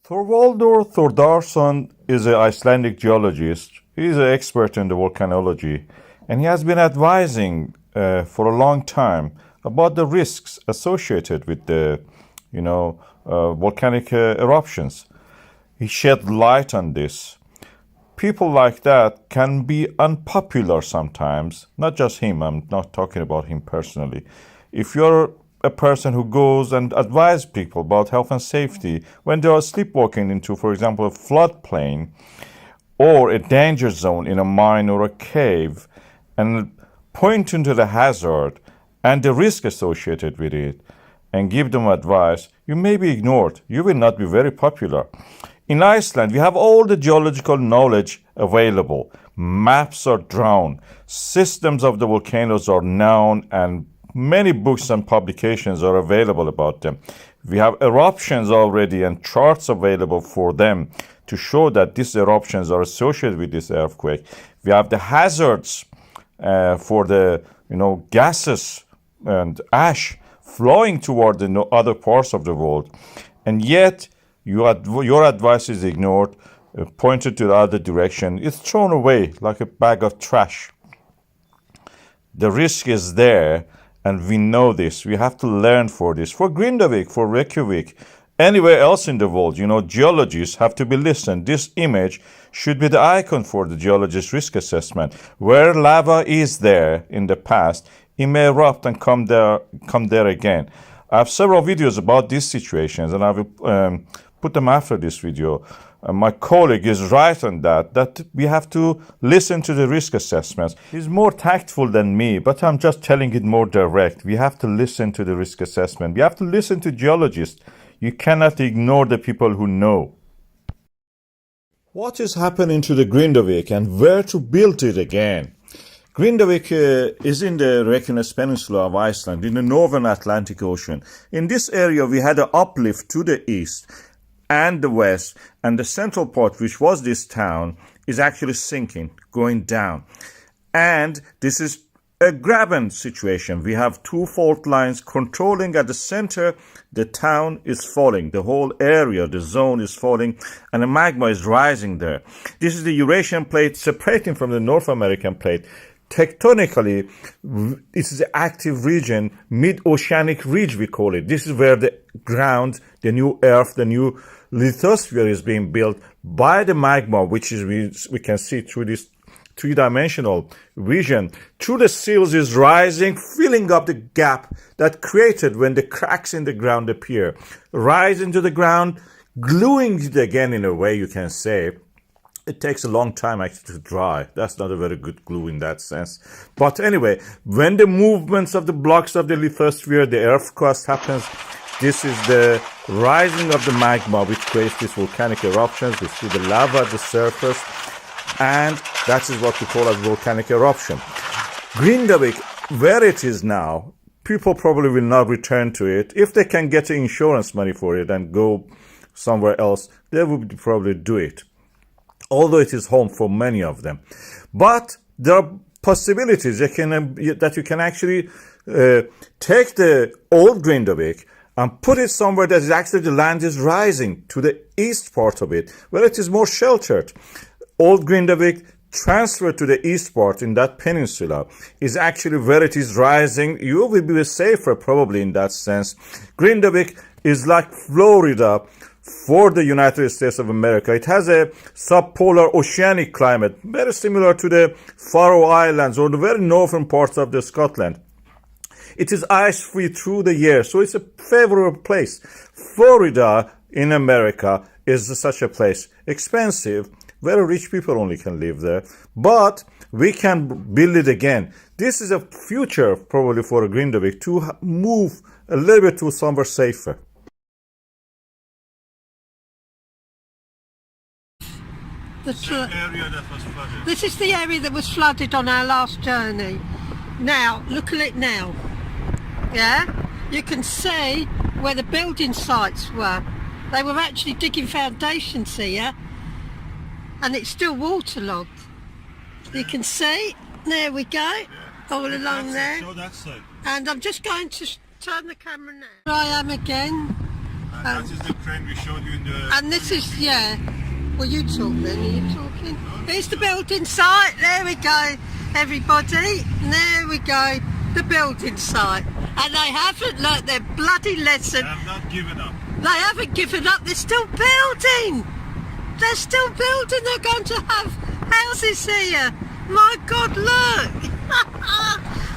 Þorvaldur Þórðarson is an Icelandic geologist. He's an expert in the volcanology, and he has been advising for a long time about the risks associated with the, volcanic eruptions. He shed light on this. People like that can be unpopular sometimes. Not just him. I'm not talking about him personally. If you're a person who goes and advises people about health and safety when they are sleepwalking into, for example, a floodplain or a danger zone in a mine or a cave, and point into the hazard and the risk associated with it and give them advice, you may be ignored. You will not be very popular. In Iceland, we have all the geological knowledge available. Maps are drawn. Systems of the volcanoes are known, and many books and publications are available about them. We have eruptions already and charts available for them to show that these eruptions are associated with this earthquake. We have the hazards for the gases and ash flowing toward the other parts of the world. And yet, your advice is ignored, pointed to the other direction. It's thrown away like a bag of trash. The risk is there, and we know this. We have to learn for this. For Grindavik, for Reykjavik, anywhere else in the world, geologists have to be listened. This image should be the icon for the geologist risk assessment. Where lava is there in the past, it may erupt and come there again. I have several videos about these situations, and I will put them after this video. My colleague is right on that we have to listen to the risk assessments. He's more tactful than me, but I'm just telling it more direct. We have to listen to the risk assessment. We have to listen to geologists. You cannot ignore the people who know. What is happening to the Grindavik and where to build it again? Grindavik is in the Reykjanes peninsula of Iceland, in the northern Atlantic Ocean. In this area, we had an uplift to the east and the west, and the central part, which was this town, is actually sinking, going down. And this is a graben situation. We have two fault lines controlling at the center. The town is falling. The whole area, the zone is falling, and the magma is rising there. This is the Eurasian plate separating from the North American plate. Tectonically, this is the active region, mid-oceanic ridge we call it. This is where the ground, the new earth, the new lithosphere is being built by the magma, which is we can see through this three-dimensional vision. Through the seals is rising, filling up the gap that created when the cracks in the ground appear. Rise into the ground, gluing it again in a way you can say. It takes a long time actually to dry. That's not a very good glue in that sense. But anyway, when the movements of the blocks of the lithosphere, the earth crust happens, this is the rising of the magma which creates these volcanic eruptions. We see the lava at the surface, and that is what we call a volcanic eruption. Grindavik, where it is now, people probably will not return to it. If they can get insurance money for it and go somewhere else, they would probably do it, although it is home for many of them. But there are possibilities that you can actually take the old Grindavik and put it somewhere that is actually the land is rising to the east part of it, where it is more sheltered. Old Grindavik transferred to the east part in that peninsula is actually where it is rising. You will be safer probably in that sense. Grindavik is like Florida for the United States of America. It has a subpolar oceanic climate, very similar to the Faroe Islands or the very northern parts of the Scotland. It is ice-free through the year, so it's a favorable place. Florida in America is such a place. Expensive, very rich people only can live there, but we can build it again. This is a future probably for a Grindavik to move a little bit to somewhere safer. This is the area that was flooded on our last journey. Now, look at it now. Yeah? You can see where the building sites were. They were actually digging foundations here, and it's still waterlogged. You can see, there we go, all along there. And I'm just going to turn the camera now. Here I am again, That is the crane we showed you in the... And this is, yeah. Well, you talk then, are you talking? Here's the building site. There we go, everybody. There we go, the building site. And they haven't learnt their bloody lesson. They have not given up. They haven't given up, they're still building. They're still building, they're going to have houses here. My God, look.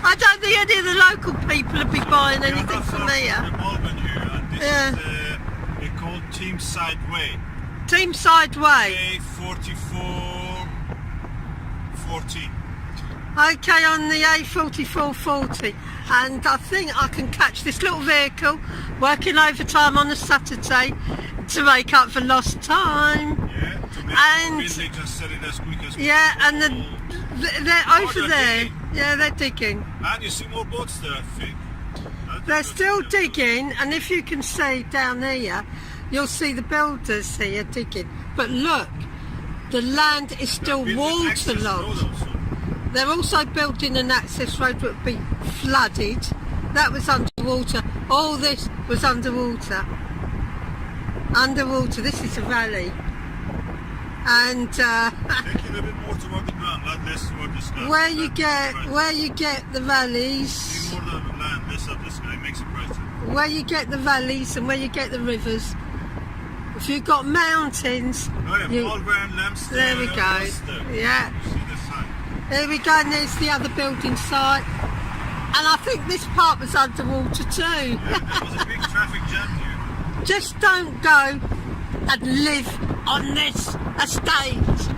I don't think any of the local people would be buying anything from here. This is they call Team Side Way. Team Side Way. A4440. Okay, on the A4440, and I think I can catch this little vehicle working overtime on a Saturday to make up for lost time. Yeah, to make and they just set it as quick as possible. yeah, and they're over there. Digging. Yeah, they're digging. And you see more boats there, I think. They're still digging, and if you can see down here, you'll see the builders here digging. But look, the land is still waterlogged. They're also building an access road that would be flooded. That was underwater. All this was underwater. Underwater. This is a valley. And Taking a bit more toward the ground, not less toward the sky. where you get the valleys, See more of the land, less of the sky, makes it brighter. where you get the valleys and where you get the rivers. If you've got mountains, Oh yeah, Malvern, Lamster, there we go. Worcester. Yeah. You see the sign. There we go, and there's the other building site. And I think this part was underwater too. Yeah, there was a big traffic jam here. Just don't go and live on this estate.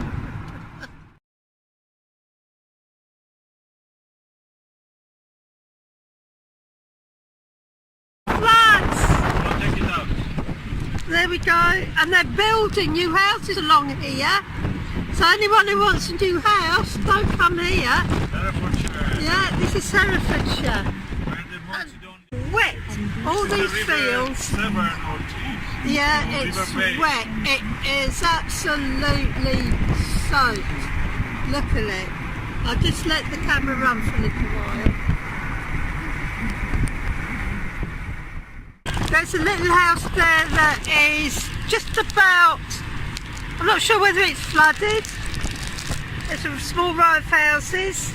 Floods! I'll take it out. There we go. And they're building new houses along here. So anyone who wants a new house, don't come here. Herefordshire. Yeah, this is Herefordshire. Where the ones you don't... Wet. All This is these the river fields. Severn or Tees. Yeah, it's River Bay. wet. It is absolutely soaked. Look at it. I'll just let the camera run for a little while. There's a little house there that is just about, I'm not sure whether it's flooded. There's a small row of houses.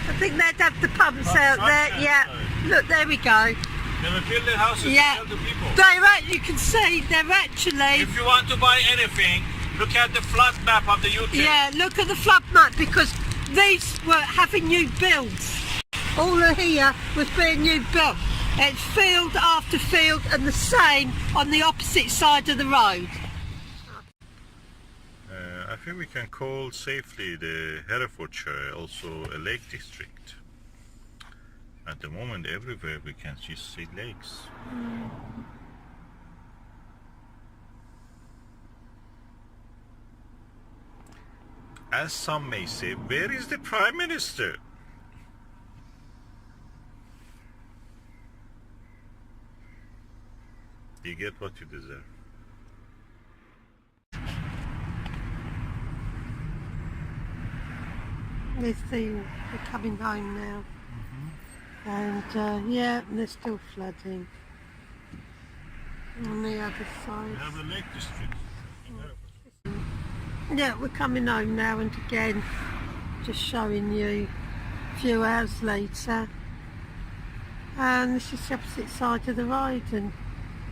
I think they'd have the pumps out there. Yeah, look, there we go. They were building houses Yeah, to tell the people. you can see they're actually, If you want to buy anything, look at the flood map of the UK. yeah, look at the flood map because these were having new builds. All of here was being new built. It's field after field and the same on the opposite side of the road. I think we can call safely the Herefordshire also a lake district. At the moment, everywhere we can just see lakes. As some may say, where is the Prime Minister? You get what you deserve. They're coming home now. And yeah, they're still flooding. On the other We side. have the lake district. Yeah, we're coming home now and again, just showing you a few hours later. And this is the opposite side of the road, and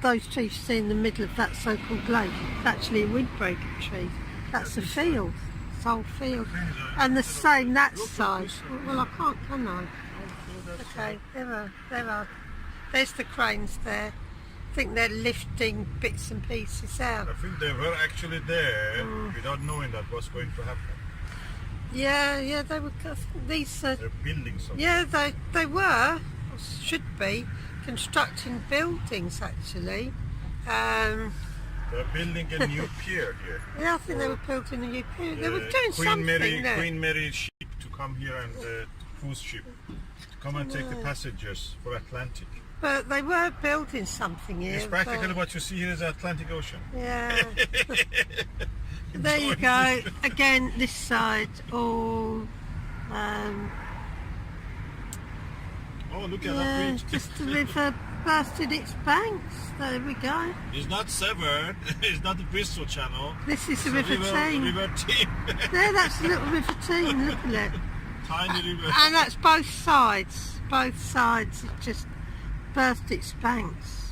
those trees you see in the middle of that so-called lake, it's actually a windbreaker tree. That's a field, it's a whole field. And the same that side. Well, I can't, can I? Okay, there are. There's the cranes there. I think they're lifting bits and pieces out. I think they were actually there without knowing that was going to happen. Yeah, they were. These. They're building something. Yeah, they were, or should be, constructing buildings actually. They're building a new pier here. Yeah, I think they were building a new pier. They were doing something there. Queen Mary ship to come here and cruise ship to come and take the passengers for Atlantic. But they were building something here. It's practically what you see here is the Atlantic Ocean. Yeah. There you go. Again, this side all. Oh, look at that Yeah, bridge. just the river bursted its banks. There we go. It's not Severn. It's not the Bristol Channel. This is the It's River Team. River Team. There, that's the little River Team. Look at it. Tiny river. And that's both sides. Both sides. It just burst its banks.